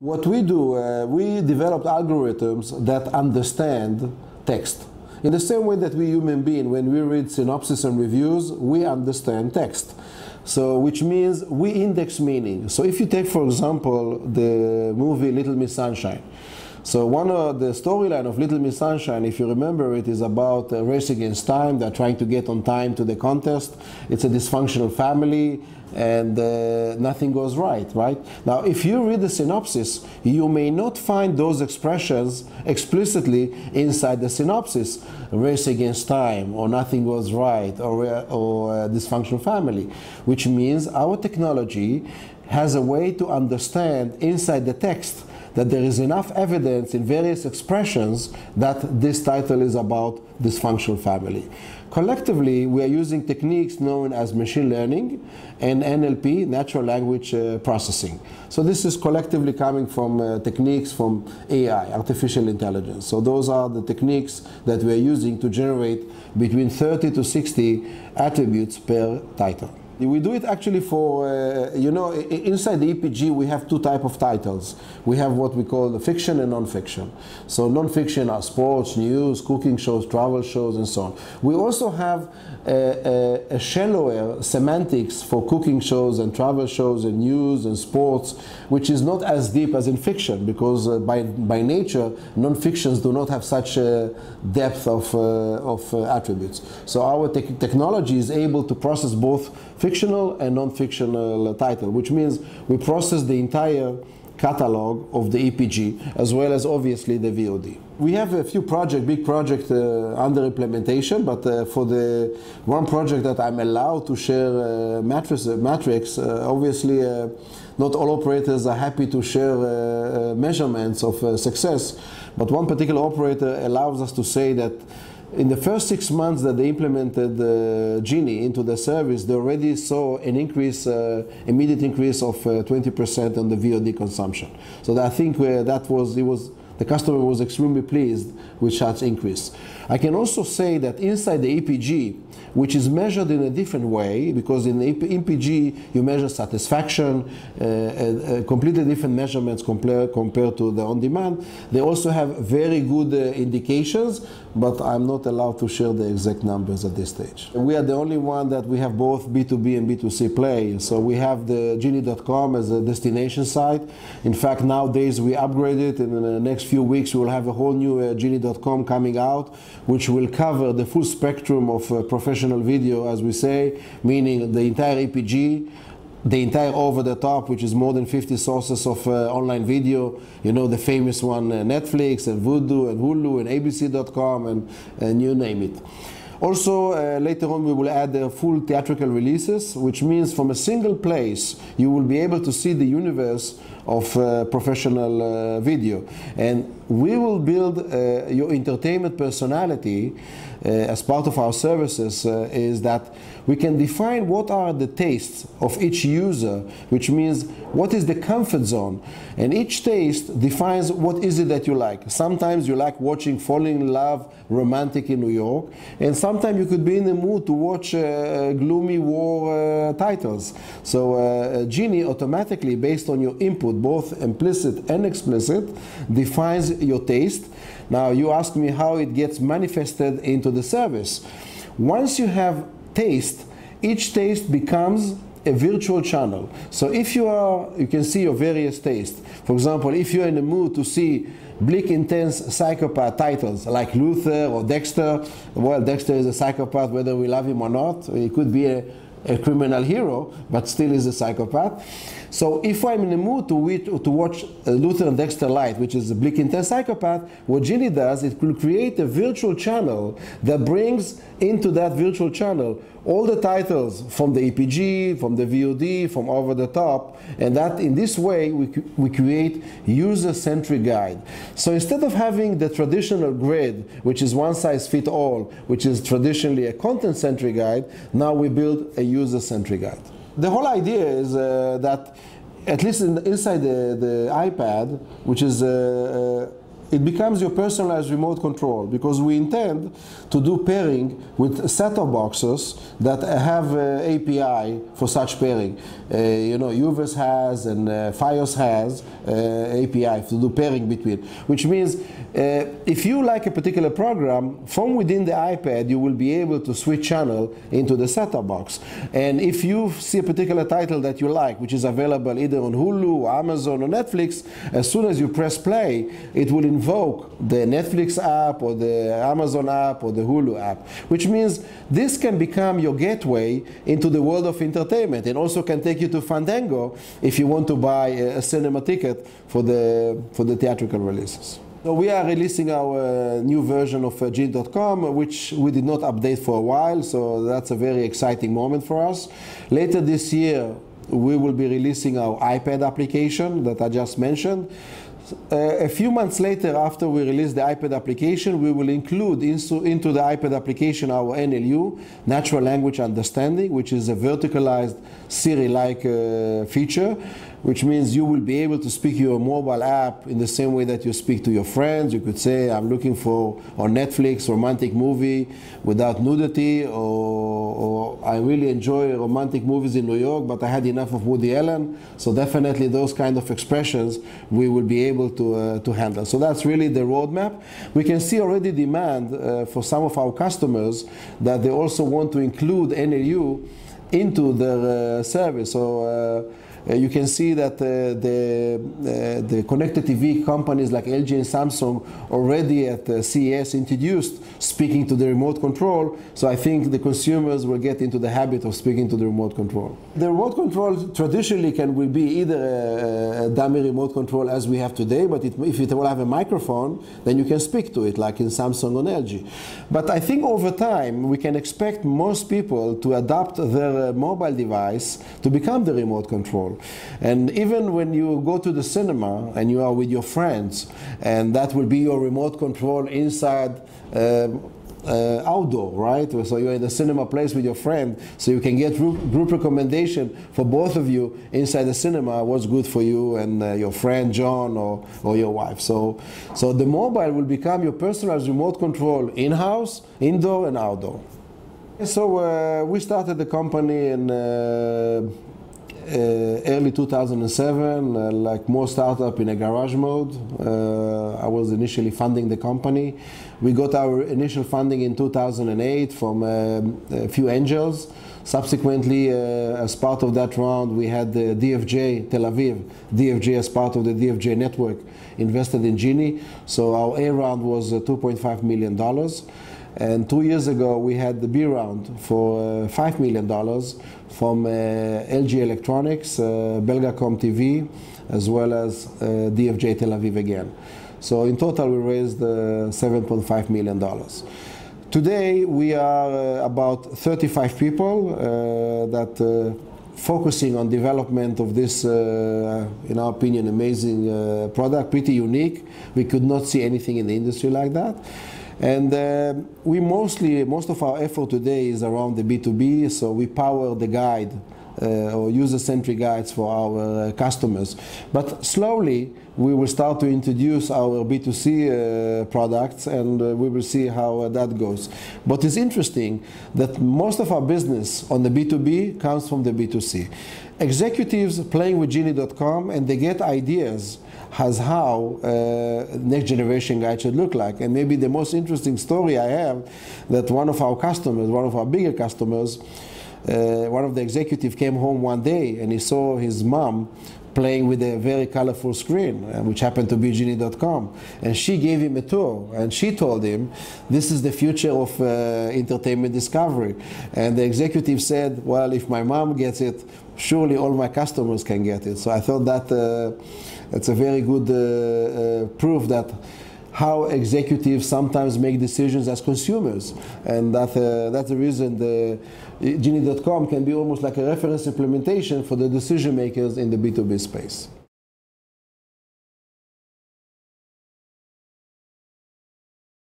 What we do, we developed algorithms that understand text. In the same way that we human beings, when we read synopsis and reviews, we understand text. So, which means we index meaning. So if you take, for example, the movie Little Miss Sunshine. So one of the storyline of Little Miss Sunshine, if you remember it, is about a race against time. They're trying to get on time to the contest. It's a dysfunctional family, and nothing goes right? Now, if you read the synopsis, you may not find those expressions explicitly inside the synopsis. Race against time, or nothing goes right, or dysfunctional family, which means our technology has a way to understand inside the text that there is enough evidence in various expressions that this title is about dysfunctional family. Collectively, we are using techniques known as machine learning and NLP, natural language processing. So this is collectively coming from techniques from AI, artificial intelligence. So those are the techniques that we are using to generate between 30 to 60 attributes per title. We do it actually for, inside the EPG we have two types of titles. We have what we call the fiction and non-fiction. So non-fiction are sports, news, cooking shows, travel shows, and so on. We also have a shallower semantics for cooking shows and travel shows and news and sports, which is not as deep as in fiction, because by nature non-fictions do not have such a depth of attributes. So our technology is able to process both fictional and non-fictional title, which means we process the entire catalog of the EPG, as well as obviously the VOD. We have a few big projects under implementation, but for the one project that I'm allowed to share metrics, obviously not all operators are happy to share measurements of success, but one particular operator allows us to say that in the first 6 months that they implemented Jinni into the service, they already saw an increase, immediate increase of 20% on the VOD consumption. So I think the customer was extremely pleased with such increase. I can also say that inside the EPG, which is measured in a different way, because in the EPG you measure satisfaction, completely different measurements compared to the on-demand. They also have very good indications, but I'm not allowed to share the exact numbers at this stage. We are the only one that we have both B2B and B2C play. So we have the Jinni.com as a destination site. In fact, nowadays we upgrade it. In the next few weeks we will have a whole new Jinni.com coming out, which will cover the full spectrum of professional video, as we say, meaning the entire EPG, the entire over-the-top, which is more than 50 sources of online video. You know, the famous one, Netflix and Vudu and Hulu and ABC.com and you name it. Also, later on we will add the full theatrical releases, which means from a single place you will be able to see the universe of professional video. And we will build your entertainment personality as part of our services, is that we can define what are the tastes of each user, which means what is the comfort zone. And each taste defines what is it that you like. Sometimes you like watching Falling in Love romantic in New York, and sometimes you could be in the mood to watch gloomy war titles. So Jinni automatically, based on your input, both implicit and explicit, defines your taste. Now you ask me how it gets manifested into the service. Once you have taste, each taste becomes a virtual channel. So if you can see your various tastes. For example, if you're in the mood to see bleak, intense psychopath titles like Luther or Dexter, well, Dexter is a psychopath whether we love him or not. He could be a criminal hero, but still is a psychopath. So if I'm in the mood to watch Luther and Dexter Light, which is a bleak, intense psychopath, what Jinni does, it will create a virtual channel that brings into that virtual channel all the titles from the EPG, from the VOD, from over the top, and that in this way we create user-centric guide. So instead of having the traditional grid, which is one size fits all, which is traditionally a content-centric guide, now we build a user-centric guide. The whole idea is that, at least inside the iPad, which is it becomes your personalized remote control, because we intend to do pairing with set-top boxes that have API for such pairing. You know, UVerse has and Fios has API to do pairing between, which means if you like a particular program, from within the iPad you will be able to switch channel into the set-top box. And if you see a particular title that you like, which is available either on Hulu, Amazon, or Netflix, as soon as you press play, it will invoke the Netflix app or the Amazon app or the Hulu app, which means this can become your gateway into the world of entertainment, and also can take you to Fandango if you want to buy a cinema ticket for the theatrical releases. So we are releasing our new version of Jinni.com, which we did not update for a while, so that's a very exciting moment for us. Later this year, we will be releasing our iPad application that I just mentioned. A few months later, after we release the iPad application, we will include into the iPad application our NLU, Natural Language Understanding, which is a verticalized Siri-like feature, which means you will be able to speak your mobile app in the same way that you speak to your friends. You could say, I'm looking for, on Netflix, romantic movie without nudity, or I really enjoy romantic movies in New York, but I had enough of Woody Allen. So definitely those kind of expressions we will be able to handle. So that's really the roadmap. We can see already demand for some of our customers that they also want to include NLU into their service. So you can see that the connected TV companies like LG and Samsung already at CES introduced speaking to the remote control, so I think the consumers will get into the habit of speaking to the remote control. The remote control traditionally will be either a dummy remote control as we have today, but if it will have a microphone, then you can speak to it like in Samsung or LG. But I think over time we can expect most people to adapt their mobile device to become the remote control. And even when you go to the cinema and you are with your friends, and that will be your remote control inside outdoor, right? So you're in the cinema place with your friend, so you can get group recommendation for both of you inside the cinema, what's good for you and your friend John or your wife. So the mobile will become your personalized remote control in-house, indoor and outdoor. So we started the company in early 2007, like most startup in a garage mode. I was initially funding the company. We got our initial funding in 2008 from a few angels. Subsequently, as part of that round, we had the DFJ Tel Aviv, DFJ as part of the DFJ network, invested in Jinni. So our A round was $2.5 million. And 2 years ago, we had the B round for $5 million from LG Electronics, Belgacom TV, as well as DFJ Tel Aviv again. So in total, we raised $7.5 million. Today, we are about 35 people that focusing on development of this, in our opinion, amazing product, pretty unique. We could not see anything in the industry like that. And most of our effort today is around the B2B, so we power the guide or user-centric guides for our customers. But slowly, we will start to introduce our B2C products, and we will see how that goes. But it's interesting that most of our business on the B2B comes from the B2C. Executives playing with Jinni.com, and they get ideas as how next generation guide should look like. And maybe the most interesting story I have, that one of our customers, one of our bigger customers, one of the executives came home one day and he saw his mom playing with a very colorful screen, which happened to be Jinni.com. And she gave him a tour, and she told him, this is the future of entertainment discovery. And the executive said, well, if my mom gets it, surely all my customers can get it. So I thought that it's a very good proof that how executives sometimes make decisions as consumers, and that's the reason the Jinni.com can be almost like a reference implementation for the decision makers in the B2B space.